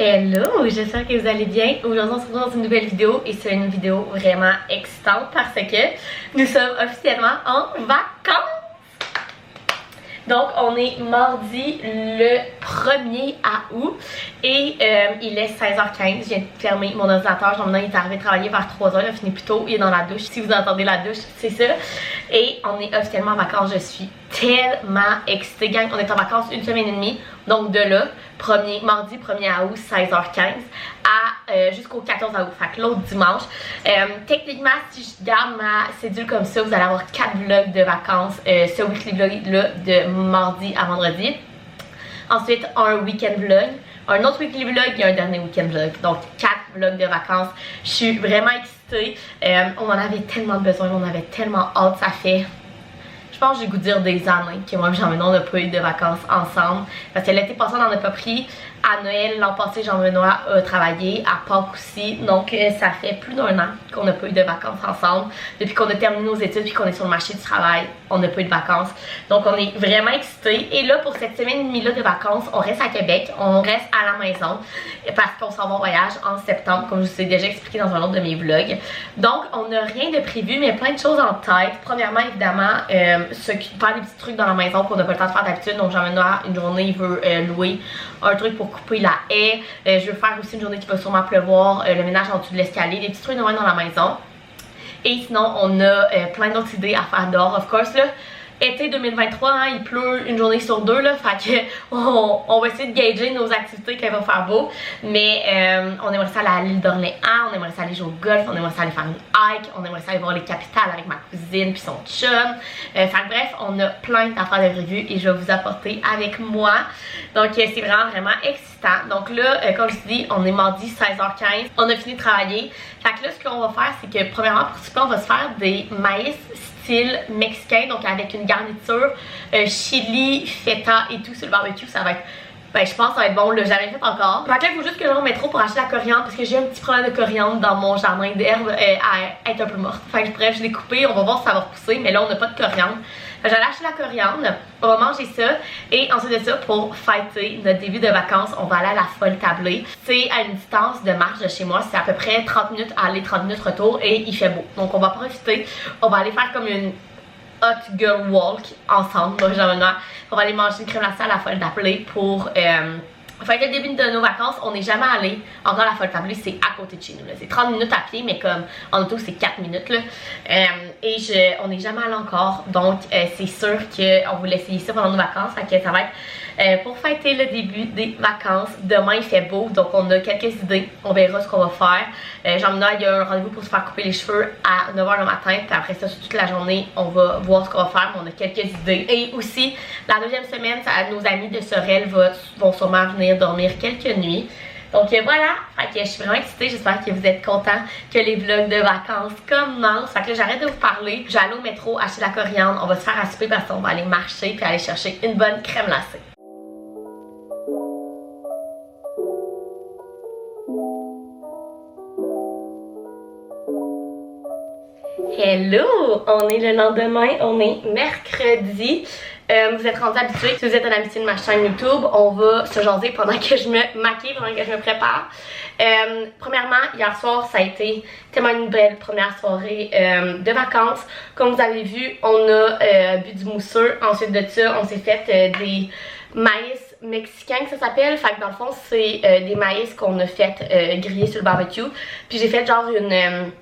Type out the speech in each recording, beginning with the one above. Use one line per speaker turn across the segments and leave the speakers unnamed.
Hello, j'espère que vous allez bien. Aujourd'hui on se retrouve dans une nouvelle vidéo et c'est une vidéo vraiment excitante parce que nous sommes officiellement en vacances. Donc on est mardi le 1er août et il est 16h15, je viens de fermer mon ordinateur, Jean-Maintenant il est arrivé de travailler vers 3h, il a fini plus tôt, il est dans la douche, si vous entendez la douche c'est ça. Et on est officiellement en vacances, je suis tellement excitée gang, on est en vacances une semaine et demie, donc de là, mardi 1er août 16h15 à jusqu'au 14 août, fait que l'autre dimanche. Techniquement si je garde ma cédule comme ça, vous allez avoir 4 vlogs de vacances, ce weekly vlog là de mardi à vendredi. Ensuite un week-end vlog, un autre weekly vlog et un dernier week-end vlog. Donc 4 vlogs de vacances. Je suis vraiment excitée. On en avait tellement besoin, on avait tellement hâte, ça fait... Je pense que j'ai goût de dire des années que moi et Jean-Benoît on n'a pas eu de vacances ensemble. Parce que l'été passé on n'en a pas pris. À Noël, l'an passé, Jean-Benoît a travaillé, à Pâques aussi. Donc ça fait plus d'1 an qu'on n'a pas eu de vacances ensemble. Depuis qu'on a terminé nos études puis qu'on est sur le marché du travail, on n'a pas eu de vacances. Donc on est vraiment excités. Et là pour cette semaine et demie là de vacances, on reste à Québec, on reste à la maison. Parce qu'on s'en va en voyage en septembre, comme je vous ai déjà expliqué dans un autre de mes vlogs. Donc on n'a rien de prévu, mais plein de choses en tête. Premièrement, évidemment, faire des petits trucs dans la maison qu'on n'a pas le temps de faire d'habitude. Donc Jean-Benoît, une journée, il veut louer un truc pour couper la haie. Je veux faire aussi une journée qui va sûrement pleuvoir, le ménage en dessous de l'escalier, des petits trucs de même dans la maison. Et sinon, on a plein d'autres idées à faire dehors, of course là. Été 2023, hein, il pleut une journée sur deux là, fait que on va essayer de gager nos activités quand il va faire beau. Mais on aimerait ça aller à l'île d'Orléans, on aimerait ça aller jouer au golf, on aimerait ça aller faire une hike, on aimerait ça aller voir les capitales avec ma cousine puis son chum. Fait que bref, on a plein d'affaires de prévues et je vais vous apporter avec moi. Donc c'est vraiment excitant. Donc là, comme je vous dis, on est mardi 16h15, on a fini de travailler. Fait que là, ce qu'on va faire, c'est que premièrement, pour ce on va se faire des maïs style mexicain, donc avec une garniture chili, feta et tout sur le barbecue. Ça va être, ben je pense que ça va être bon, on l'a jamais fait encore. Fait que là, il faut juste que j'aille au métro pour acheter la coriandre parce que j'ai un petit problème de coriandre dans mon jardin d'herbe à être un peu morte. Fait que bref, je l'ai coupé, on va voir si ça va repousser, mais là on n'a pas de coriandre. J'allais acheter la coriandre, on va manger ça et ensuite de ça, pour fêter notre début de vacances, on va aller à la Folle Tablée. C'est à une distance de marche de chez moi, c'est à peu près 30 minutes aller, 30 minutes retour et il fait beau. Donc on va profiter, on va aller faire comme une hot girl walk ensemble, moi Jean-Benoît. On va aller manger une crème glacée à la Folle Tablée pour... Fait que le début de nos vacances, on n'est jamais allé. Encore la Folle Tablée, c'est à côté de chez nous. C'est 30 minutes à pied, mais comme en auto, c'est 4 minutes. Là. On n'est jamais allé encore. Donc, c'est sûr qu'on voulait essayer ça pendant nos vacances. Fait que ça va être pour fêter le début des vacances. Demain, il fait beau, donc on a quelques idées. On verra ce qu'on va faire. Jean-Benoît, il y a un rendez-vous pour se faire couper les cheveux à 9h le matin. Puis après ça, sur toute la journée, on va voir ce qu'on va faire. Mais on a quelques idées. Et aussi, la deuxième semaine, nos amis de Sorel vont sûrement venir dormir quelques nuits. Donc voilà, fait que je suis vraiment excitée, j'espère que vous êtes contents que les vlogs de vacances commencent. Fait que là j'arrête de vous parler, je vais aller au métro acheter la coriandre, on va se faire à souper parce qu'on va aller marcher puis aller chercher une bonne crème glacée. Hello! On est le lendemain, on est mercredi. Vous êtes rendus habitués, si vous êtes un habitué de ma chaîne YouTube, on va se jaser pendant que je me maquille, pendant que je me prépare. Premièrement, hier soir, ça a été tellement une belle première soirée de vacances. Comme vous avez vu, on a bu du mousseux. Ensuite de ça, on s'est fait des maïs mexicains que ça s'appelle. Fait que dans le fond, c'est des maïs qu'on a fait griller sur le barbecue. Puis j'ai fait genre une...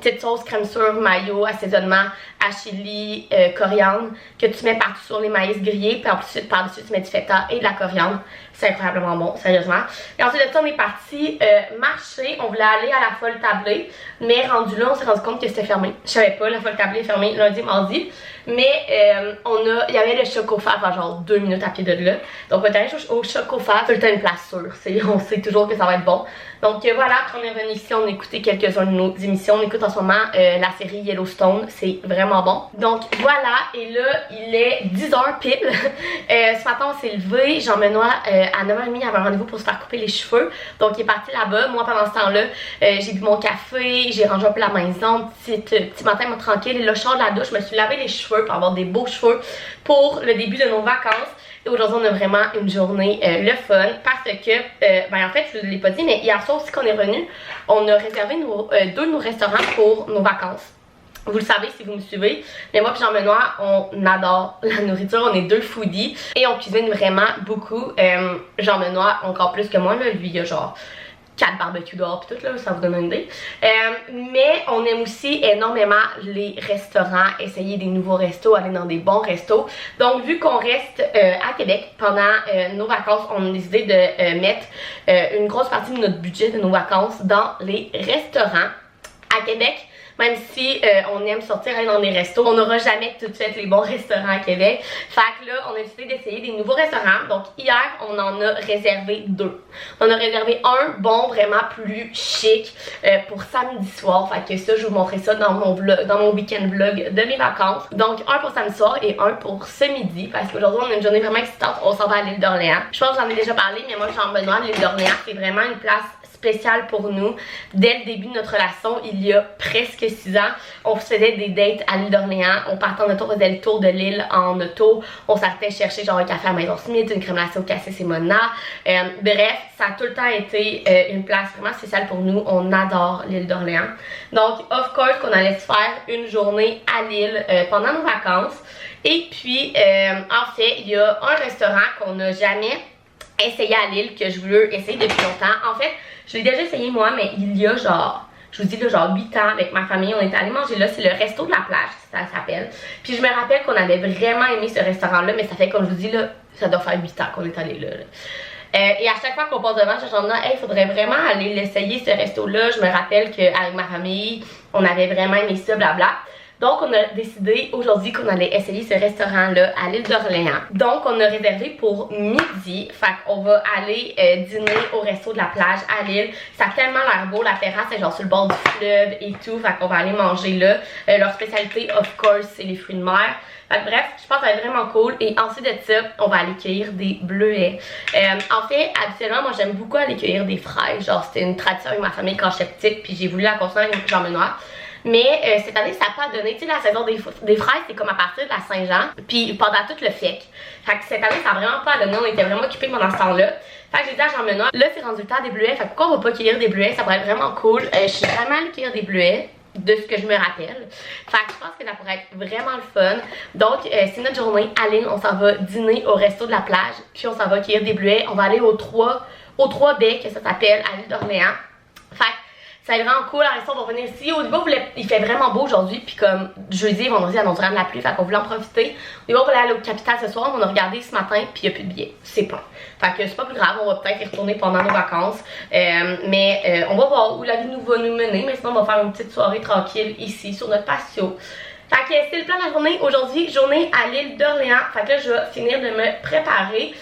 petite sauce crème sûre, mayo, assaisonnement, à chili, coriandre que tu mets partout sur les maïs grillés, puis ensuite par-dessus tu mets du feta et de la coriandre. C'est incroyablement bon, sérieusement. Et ensuite de ça, on est parti marcher. On voulait aller à la Folle Tablée, mais rendu là, on s'est rendu compte que c'était fermé. Je savais pas, la Folle Tablée est fermée lundi, mardi. Mais il y avait le Chocofab à genre 2 minutes à pied de là. Donc on est allé au Chocofab, tout le temps une place sûre. On sait toujours que ça va être bon. Donc voilà, après on est revenu ici, on a écouté quelques-uns de nos émissions. On écoute j'écoute en ce moment la série Yellowstone, c'est vraiment bon. Donc voilà, et là il est 10h pile. Ce matin on s'est levé, Jean-Benoît à 9h30 avait un rendez-vous pour se faire couper les cheveux, donc il est parti là-bas. Moi pendant ce temps-là, j'ai bu mon café, j'ai rangé un peu la maison, petit matin tranquille, et là je sors de la douche, je me suis lavé les cheveux pour avoir des beaux cheveux pour le début de nos vacances. Et aujourd'hui on a vraiment une journée le fun parce que, ben en fait je ne l'ai pas dit, mais hier soir aussi qu'on est revenu, on a réservé deux de nos restaurants pour nos vacances. Vous le savez si vous me suivez, mais moi et Jean-Benoît, on adore la nourriture, on est deux foodies et on cuisine vraiment beaucoup. Jean-Benoît encore plus que moi, là, lui il a genre 4 barbecues dehors pis tout là, ça vous donne une idée. Mais on aime aussi énormément les restaurants, essayer des nouveaux restos, aller dans des bons restos. Donc vu qu'on reste à Québec pendant nos vacances, on a décidé de mettre une grosse partie de notre budget de nos vacances dans les restaurants à Québec. Même si on aime sortir, aller dans des restos, on n'aura jamais tout de suite les bons restaurants à Québec. Fait que là, on a décidé d'essayer des nouveaux restaurants. Donc hier, on en a réservé deux. On a réservé un bon, vraiment plus chic pour samedi soir. Fait que ça, je vous montrerai ça dans mon vlog, dans mon week-end vlog de mes vacances. Donc un pour samedi soir et un pour ce midi. Parce qu'aujourd'hui, on a une journée vraiment excitante. On s'en va à l'île d'Orléans. Je pense que j'en ai déjà parlé, mais moi, Jean-Benoît, l'île d'Orléans, c'est vraiment une place spécial pour nous. Dès le début de notre relation, il y a presque 6 ans, on se faisait des dates à l'île d'Orléans. On partait en auto, on faisait le tour de l'île en auto. On s'arrêtait chercher genre un café à Maison Smith, une crème glacée au cassis et Mona. Bref, ça a tout le temps été une place vraiment spéciale pour nous. On adore l'île d'Orléans. Donc, of course, qu'on allait se faire une journée à l'île pendant nos vacances. Et puis, en fait, il y a un restaurant qu'on n'a jamais essayé à l'île que je veux essayer depuis longtemps. En fait, je l'ai déjà essayé moi, mais il y a genre, je vous dis là, genre 8 ans avec ma famille, on est allé manger là, c'est le resto de la plage, ça s'appelle. Puis je me rappelle qu'on avait vraiment aimé ce restaurant-là, mais ça fait, comme je vous dis là, ça doit faire 8 ans qu'on est allé là. Et à chaque fois qu'on passe devant, je me dis, hey, il faudrait vraiment aller l'essayer ce resto-là. Je me rappelle qu'avec ma famille, on avait vraiment aimé ça, blabla. Donc, on a décidé aujourd'hui qu'on allait essayer ce restaurant-là à l'île d'Orléans. Donc, on a réservé pour midi. Fait qu'on va aller dîner au resto de la plage à l'île. Ça a tellement l'air beau. La terrasse est genre sur le bord du fleuve et tout. Fait qu'on va aller manger là. Leur spécialité, of course, c'est les fruits de mer. Fait que bref, je pense que ça va être vraiment cool. Et ensuite de ça, on va aller cueillir des bleuets. En fait, habituellement, moi j'aime beaucoup aller cueillir des fraises. Genre, c'était une tradition avec ma famille quand j'étais petite. Puis j'ai voulu la continuer avec Jean-Benoît. Mais cette année, ça n'a pas donné. Tu sais, la saison des fraises, c'est comme à partir de la Saint-Jean. Puis pendant tout le FEC. Fait que cette année, ça n'a vraiment pas donné. On était vraiment occupés pendant ce temps-là. Fait que j'ai dit à Jean-Benoît, là, c'est rendu le temps des bleuets. Fait que pourquoi on va pas cueillir des bleuets? Ça pourrait être vraiment cool. Je suis jamais allée cueillir des bleuets, de ce que je me rappelle. Fait que je pense que ça pourrait être vraiment le fun. Donc, c'est notre journée à l'île. On s'en va dîner au resto de la plage. Puis on s'en va cueillir des bleuets. On va aller aux trois baies, que ça s'appelle, à l'île d'Orléans. Fait que ça va être vraiment cool. Alors, on va venir ici. Au début, il fait vraiment beau aujourd'hui. Puis comme jeudi et vendredi, annonce de la pluie. Fait qu'on voulait en profiter. Au début, on voulait aller au Capital ce soir. On a regardé ce matin. Puis il n'y a plus de billets. C'est plein. Fait que c'est pas plus grave. On va peut-être y retourner pendant nos vacances. Mais on va voir où la vie nous va nous mener. Mais sinon, on va faire une petite soirée tranquille ici sur notre patio. Fait que c'est le plan de la journée aujourd'hui, journée à l'île d'Orléans. Fait que là, je vais finir de me préparer.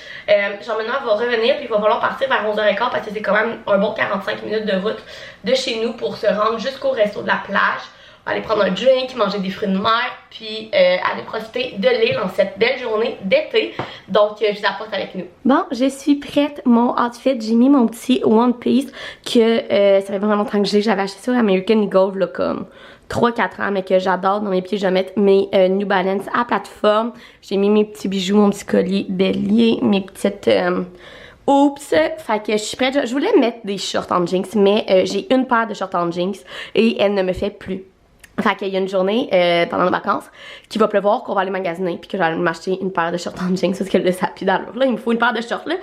Jean-Benoît va revenir, puis il va falloir partir vers 11h15 parce que c'est quand même un bon 45 minutes de route de chez nous pour se rendre jusqu'au resto de la plage. On va aller prendre un drink, manger des fruits de mer, puis aller profiter de l'île en cette belle journée d'été. Donc, je vous apporte avec nous. Bon, je suis prête. Mon outfit, j'ai mis mon petit One Piece que ça fait vraiment longtemps que j'avais acheté sur American Eagle, là, comme 3-4 ans, mais que j'adore. Dans mes pieds, je vais mettre mes New Balance à plateforme. J'ai mis mes petits bijoux, mon petit collier bélier, mes petites oups, fait que je suis prête. Je voulais mettre des shorts en jeans, mais j'ai une paire de shorts en jeans et elle ne me fait plus. Fait qu'il y a une journée pendant nos vacances qu'il va pleuvoir, qu'on va aller magasiner, puis que j'allais m'acheter une paire de shorts en jeans parce que là ça pue d'allure. Là, il me faut une paire de shorts là.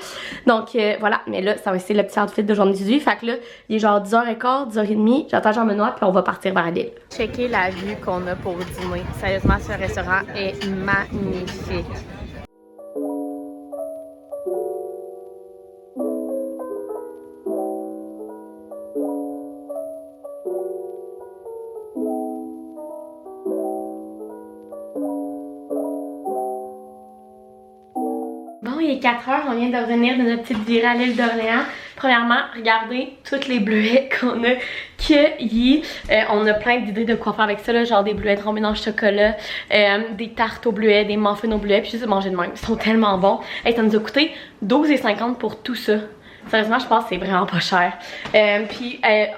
Donc voilà, mais là ça va être le petit outfit d'aujourd'hui 18. Fait que là, il est genre 10h15, 10h30. J'attends Jean-Benoît, puis on va partir vers l'île. Checker la vue qu'on a pour dîner. Sérieusement, ce restaurant est magnifique. il est 4 h, on vient de revenir de notre petite virée à l'île d'Orléans. Premièrement, regardez toutes les bleuets qu'on a cueillis. On a plein d'idées de quoi faire avec ça, là, genre des bleuets trempés dans le chocolat, des tartes aux bleuets, des muffins aux bleuets, puis juste de manger de même. Ils sont tellement bons. Hey, ça nous a coûté 12,50 pour tout ça. Sérieusement, je pense que c'est vraiment pas cher.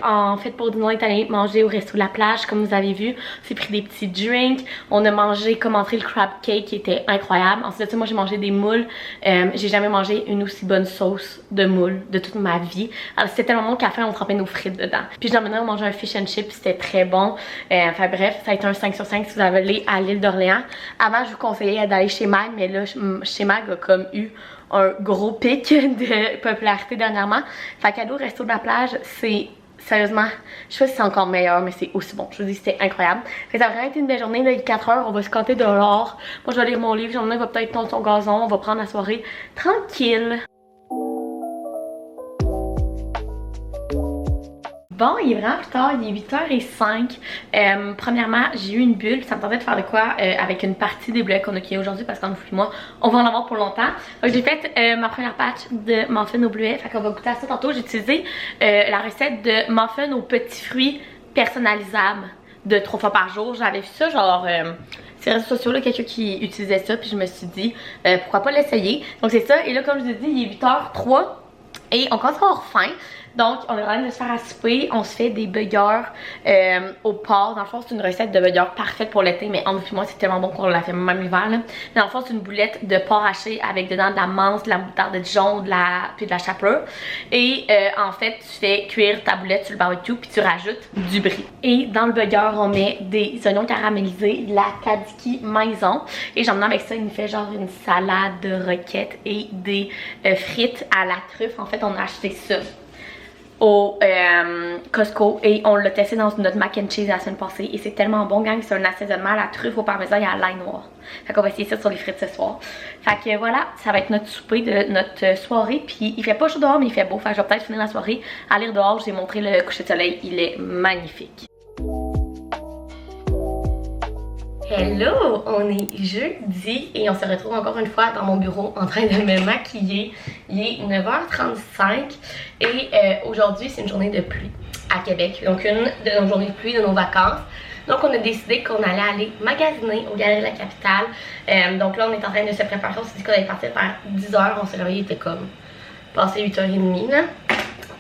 En fait, pour dîner, on est allé manger au resto de la plage, comme vous avez vu. On s'est pris des petits drinks. On a mangé comme entrée le crab cake qui était incroyable. Ensuite de ça, moi, j'ai mangé des moules. J'ai jamais mangé une aussi bonne sauce de moules de toute ma vie. Alors, c'était tellement bon qu'à la fin, on trempait nos frites dedans. Puis, j'ai emmené manger un fish and chips. C'était très bon. Enfin, bref, ça a été un 5 sur 5 si vous avez allé à l'île d'Orléans. Avant, je vous conseillais d'aller chez Mag, mais là, chez Mag a comme eu un gros pic de popularité dernièrement. Fait qu'aller au resto de la plage, c'est sérieusement, je sais pas si c'est encore meilleur, mais c'est aussi bon. Je vous dis, c'était incroyable. Fait que ça a vraiment été une belle journée. Là, il est 4 h, on va se canter dehors. Moi, je vais lire mon livre. Jean-Denis va peut-être tondre son gazon. On va prendre la soirée tranquille. Bon, il est vraiment plus tard, il est 8h05. Premièrement, j'ai eu une bulle, ça me tentait de faire de quoi avec une partie des bleuets qu'on a cueillis aujourd'hui parce qu'en nous moi, on va en avoir pour longtemps. Donc j'ai fait ma première batch de muffins aux bleuets, fait qu'on va goûter à ça tantôt. J'ai utilisé la recette de muffins aux petits fruits personnalisables de 3 fois par jour. J'avais vu ça genre sur les réseaux sociaux, là, quelqu'un qui utilisait ça, puis je me suis dit pourquoi pas l'essayer. Donc c'est ça, et là comme je vous ai dit, il est 8h03 et on commence à avoir faim. Donc, on est en train de se faire à souper. On se fait des burgers au porc. Dans le fond, c'est une recette de burgers parfaite pour l'été, mais entre moi, c'est tellement bon qu'on l'a fait même l'hiver. Mais dans le fond, c'est une boulette de porc haché avec dedans de la menthe, de la moutarde de Dijon, puis de la chapelure. Et en fait, tu fais cuire ta boulette sur le barbecue, puis tu rajoutes du brie. Et dans le burger, on met des oignons caramélisés, de la tzatziki maison. Et j'emmène avec ça, il nous fait genre une salade de roquettes et des frites à la truffe. En fait, on a acheté ça au Costco et on l'a testé dans notre mac and cheese la semaine passée et c'est tellement bon, gang. C'est un assaisonnement à la truffe au parmesan et à l'ail noir. Fait qu'on va essayer ça sur les frites ce soir. Fait que voilà, ça va être notre souper de notre soirée. Puis il fait pas chaud dehors mais il fait beau. Fait que je vais peut-être finir la soirée à lire dehors. Je vous ai montré le coucher de soleil, il est magnifique. Hello! On est jeudi et on se retrouve encore une fois dans mon bureau en train de me maquiller. Il est 9h35 et aujourd'hui c'est une journée de pluie à Québec. Donc une de nos journées de pluie de nos vacances. Donc on a décidé qu'on allait aller magasiner au Galeries de la Capitale. Donc là on est en train de se préparer. On s'est dit qu'on allait partir vers 10h. On s'est réveillé, il était comme passé 8h30 là.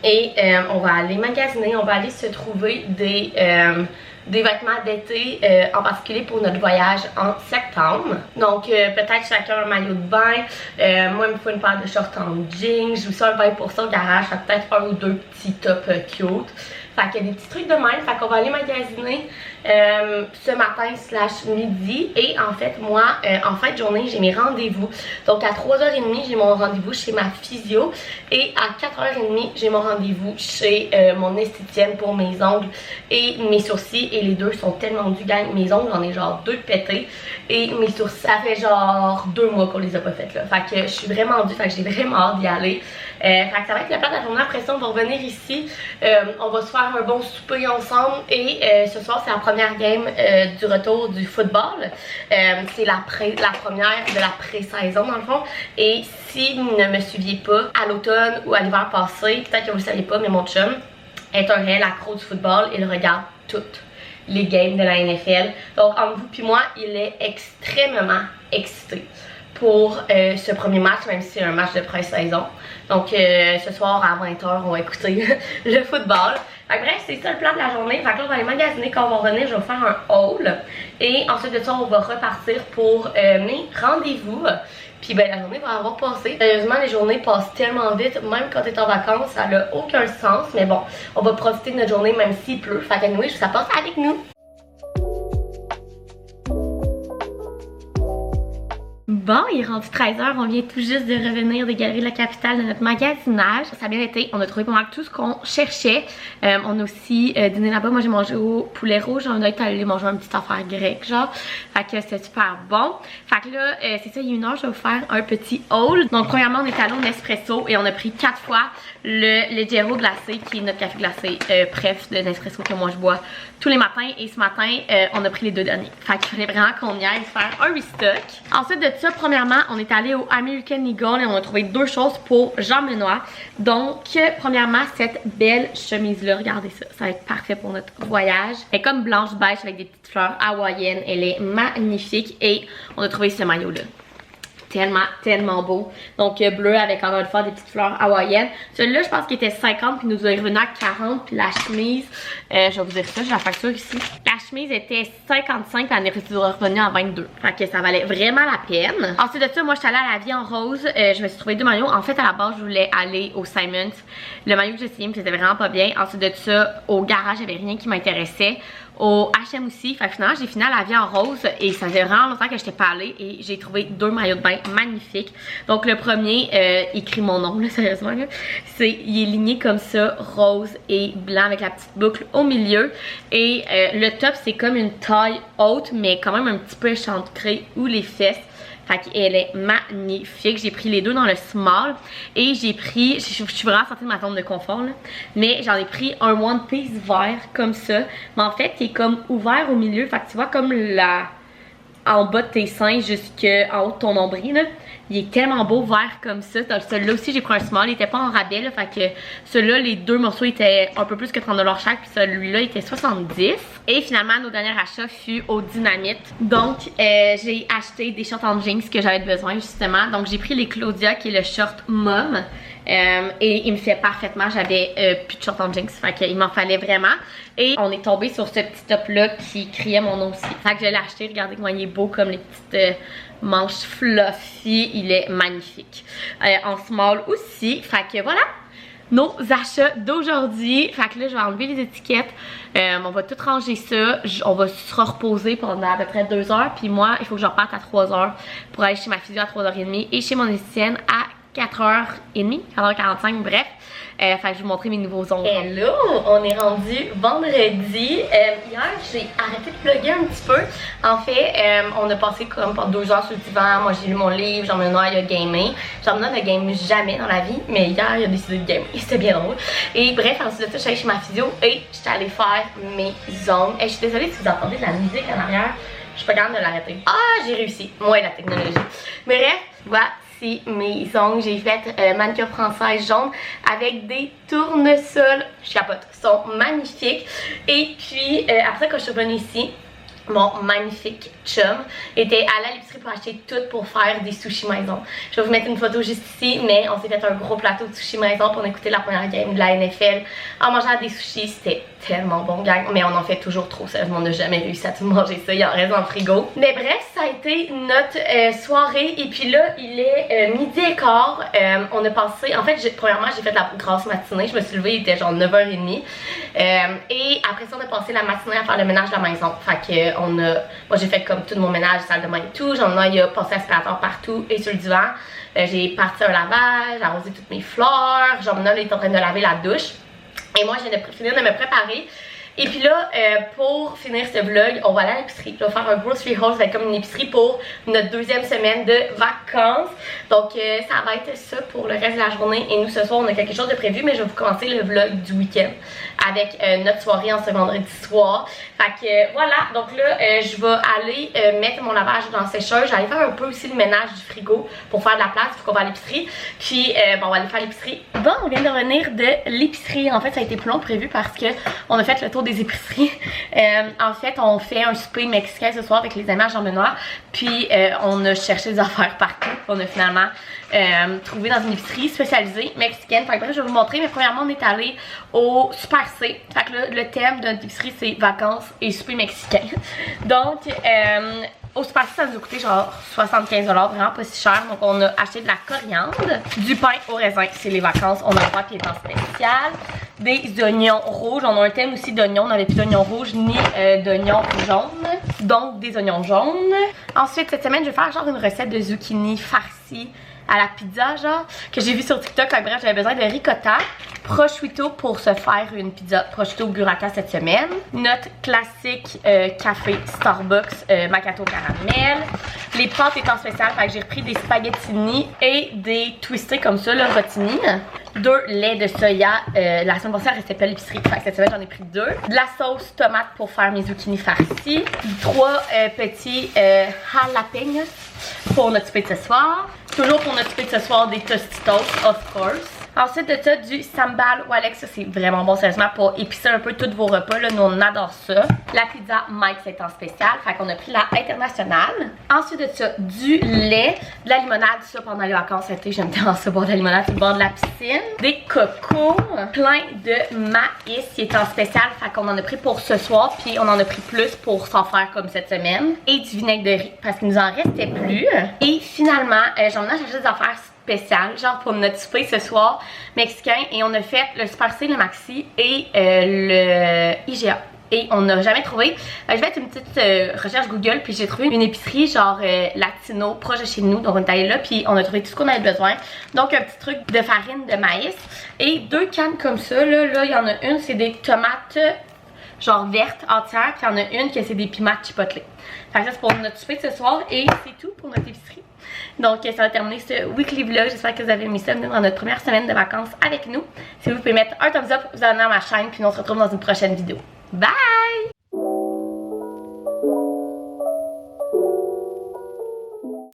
Et on va aller magasiner, on va aller se trouver des vêtements d'été, en particulier pour notre voyage en septembre. Donc peut-être chacun un maillot de bain. Moi il me faut une paire de shorts en jeans. Je vous sors 20% au garage, fait peut-être un ou deux petits tops cute. Fait qu'il y a des petits trucs de même. Fait qu'on va aller magasiner ce matin / midi. Et en fait, moi, en fin de journée, j'ai mes rendez-vous. Donc à 3h30, j'ai mon rendez-vous chez ma physio. Et à 4h30, j'ai mon rendez-vous chez mon esthéticienne pour mes ongles et mes sourcils. Et les deux sont tellement dus, gang. Mes ongles, j'en ai genre 2 pétés. Et mes sourcils, ça fait genre 2 mois qu'on les a pas faites là. Fait que je suis vraiment due. Fait que j'ai vraiment hâte d'y aller. Fait que ça va être le plat de la journée. Après ça, on va revenir ici. On va se faire un bon souper ensemble. Et ce soir, c'est la première game du retour du football. C'est la première de la pré-saison dans le fond. Et si vous ne me suiviez pas à l'automne ou à l'hiver passé, peut-être que vous ne le saviez pas, mais mon chum est un réel accro du football. Il regarde toutes les games de la NFL. Donc entre vous puis moi, il est extrêmement excité pour ce premier match, même si c'est un match de pré-saison. Donc ce soir à 20h, on va écouter le football. Fait que bref, c'est ça le plan de la journée. Fait que là, on va aller magasiner. Quand on va revenir, je vais faire un haul. Et ensuite de ça, on va repartir pour mes rendez-vous. Puis ben la journée va avoir passé. Sérieusement, les journées passent tellement vite, même quand t'es en vacances, ça n'a aucun sens. Mais bon, on va profiter de notre journée même s'il pleut. Fait que anyway, ça passe avec nous. Bon, il est rendu 13h, on vient tout juste de revenir des Galeries de la Capitale de notre magasinage. Ça a bien été, on a trouvé pas mal tout ce qu'on cherchait. On a aussi dîné là-bas, moi j'ai mangé au poulet rouge, on a été allé manger une petite affaire grecque genre. Fait que c'était super bon. Fait que là, c'est ça, il y a une heure, je vais vous faire un petit haul. Donc premièrement, on est allé au Nespresso et on a pris 4 fois le Leggero glacé, qui est notre café glacé préf de Nespresso que moi je bois tous les matins. Et ce matin, on a pris les 2 derniers. Fait qu'il fallait vraiment qu'on y aille faire un restock. Ensuite de ça, premièrement, on est allé au American Eagle et on a trouvé deux choses pour Jean-Benoît. Donc, premièrement, cette belle chemise-là, regardez ça, ça va être parfait pour notre voyage. Elle est comme blanche-beige avec des petites fleurs hawaïennes, elle est magnifique et on a trouvé ce maillot-là. Tellement beau. Donc bleu avec encore une fois des petites fleurs hawaïennes. Celui-là, je pense qu'il était 50 puis nous est revenu à 40. Puis la chemise, je vais vous dire ça, j'ai la facture ici. La chemise était 55 puis elle est revenue à 22. Fait que ça valait vraiment la peine. Ensuite de ça, moi je suis allée à la Vie en Rose. Je me suis trouvé deux maillots. En fait, à la base, je voulais aller au Simons. Le maillot que j'ai essayé me faisait vraiment pas bien. Ensuite de ça, au garage, il n'y avait rien qui m'intéressait. Au H&M aussi, fait que finalement j'ai fini à la Vie en Rose et ça faisait vraiment longtemps que j'étais pas allée et j'ai trouvé deux maillots de bain magnifiques. Donc le premier, écrit mon nom là, sérieusement là, il est ligné comme ça, rose et blanc avec la petite boucle au milieu et le top c'est comme une taille haute mais quand même un petit peu échancré ou les fesses. Fait qu'elle est magnifique. J'ai pris les deux dans le small. Et j'ai pris, je suis vraiment sortie de ma zone de confort là. Mais j'en ai pris un one piece vert comme ça. Mais en fait, il est comme ouvert au milieu. Fait que tu vois comme en bas de tes seins jusqu'en haut de ton nombril là. Il est tellement beau vert comme ça. Celui-là aussi j'ai pris un small, il était pas en rabais là, fait que celui-là les deux morceaux étaient un peu plus que 30$ chaque puis celui-là était 70. Et finalement nos derniers achats fut au Dynamite. Donc j'ai acheté des shorts en jeans que j'avais besoin justement. Donc j'ai pris les Claudia qui est le short mom. Et il me fait parfaitement, j'avais plus de short en jeans, fait qu'il m'en fallait vraiment. Et on est tombé sur ce petit top là qui criait mon nom aussi. Fait que je l'ai acheté, regardez comment il est beau comme les petites manches fluffy, il est magnifique. En small aussi, fait que voilà nos achats d'aujourd'hui. Fait que là je vais enlever les étiquettes, on va tout ranger ça, on va se reposer pendant à peu près 2 heures. Puis moi il faut que je reparte à 3 heures pour aller chez ma physio à 3h30 et chez mon esthéticienne à 4h30, 4h45, bref. Fait que je vais vous montrer mes nouveaux ongles. Hello! On est rendu vendredi. Hier, j'ai arrêté de vlogger un petit peu. En fait, on a passé comme pendant 2 heures sur le divan. Moi, j'ai lu mon livre. Jean-Benoît, il a gamé. Jean-Benoît ne game jamais dans la vie, mais hier, il a décidé de gamer. C'était bien drôle. Et bref, ensuite de ça, je suis allée chez ma physio et j'étais allée faire mes ongles. Et je suis désolée si vous entendez de la musique en arrière. Je suis pas capable de l'arrêter. Ah, j'ai réussi. Moi et la technologie. Mais bref, voilà. Mes ongles, j'ai fait manicure française jaune avec des tournesols, je capote, sont magnifiques. Et puis après quand je suis revenue ici, mon magnifique chum était allé à l'épicerie pour acheter tout pour faire des sushis maison. Je vais vous mettre une photo juste ici, mais on s'est fait un gros plateau de sushis maison pour écouter la première game de la NFL en mangeant des sushis. C'était tellement bon, gang, mais on en fait toujours trop, sérieusement, on n'a jamais réussi à tout manger ça, il en reste dans le frigo. Mais bref, ça a été notre soirée et puis là, il est midi et quart. On a passé, en fait, premièrement, j'ai fait la grasse matinée, je me suis levée, il était genre 9h30 et après ça, on a passé la matinée à faire le ménage de la maison. Fait que moi j'ai fait comme tout mon ménage, salle de bain et tout. Jean-Benoît il a passé l'aspirateur partout et sur le divan. J'ai parti un lavage, arrosé toutes mes fleurs. Jean-Benoît est en train de laver la douche. Et moi je viens de finir de me préparer. Et puis là, pour finir ce vlog, on va aller à l'épicerie. Je vais faire un grocery haul, ça va être comme une épicerie pour notre 2e semaine de vacances. Donc ça va être ça pour le reste de la journée. Et nous ce soir on a quelque chose de prévu, mais je vais vous commencer le vlog du week-end avec notre soirée en ce vendredi soir. Fait que voilà, donc là je vais aller mettre mon lavage dans la sécheuse. J'allais faire un peu aussi le ménage du frigo pour faire de la place, pour qu'on va à l'épicerie. Puis bon, on va aller faire l'épicerie. Bon, on vient de revenir de l'épicerie. En fait ça a été plus long que prévu parce que on a fait le tour des épiceries. En fait on fait un souper mexicain ce soir avec les amis à Jean-Benoît. Puis on a cherché des affaires partout. On a finalement trouvé dans une épicerie spécialisée mexicaine. Fait que bref, je vais vous montrer. Mais premièrement on est allé au Super C. Fait que là, le thème de notre épicerie c'est vacances et souper mexicain. Donc au Super C ça nous a coûté genre 75$, vraiment pas si cher. Donc on a acheté de la coriandre, du pain au raisin, c'est les vacances, on a un pain qui est en spécial, des oignons rouges, on a un thème aussi d'oignons, on n'avait plus d'oignons rouges ni d'oignons jaunes, donc des oignons jaunes. Ensuite cette semaine je vais faire genre une recette de zucchini farci à la pizza genre, que j'ai vu sur TikTok. Bref, j'avais besoin de ricotta, prosciutto pour se faire une pizza prosciutto burrata cette semaine. Notre classique café Starbucks macchiato caramel. Les pâtes étant spéciales, fait que j'ai repris des spaghettini et des twistés comme ça, là, rotini. 2 laits de soya. La semaine passée, elle restait pas à l'épicerie. Fait que cette semaine, j'en ai pris 2. De la sauce tomate pour faire mes zucchini farcis. 3 petits jalapenos pour notre souper de ce soir. Toujours pour notre souper de ce soir, des Tostitos, of course. Ensuite de ça, du sambal Walex, ça c'est vraiment bon sérieusement pour épicer un peu tous vos repas, là, nous on adore ça. La pizza Mike's est en spécial, fait qu'on a pris la internationale. Ensuite de ça, du lait, de la limonade, ça pendant les vacances l'été, j'aime tellement ça boire de la limonade sur le bord de la piscine. Des cocos, plein de maïs qui est en spécial, fait qu'on en a pris pour ce soir, puis on en a pris plus pour s'en faire comme cette semaine. Et du vinaigre de riz, parce qu'il nous en restait plus. Et finalement, j'en ai acheté des affaires spécial, genre pour notre souper ce soir mexicain, et on a fait le Super C, le Maxi et le IGA. Et on n'a jamais trouvé. Je vais faire une petite recherche Google, puis j'ai trouvé une épicerie genre latino proche de chez nous, donc on est allé là, puis on a trouvé tout ce qu'on avait besoin. Donc un petit truc de farine de maïs et 2 cannes comme ça. Là il y en a une, c'est des tomates genre vertes entières, puis il y en a une que c'est des piments chipotle. Fait que ça c'est pour notre souper ce soir et c'est tout pour notre épicerie. Donc ça va terminer ce weekly vlog. J'espère que vous avez aimé ça dans notre première semaine de vacances avec nous. Si vous pouvez mettre un thumbs up, vous abonnez à ma chaîne, puis nous on se retrouve dans une prochaine vidéo. Bye!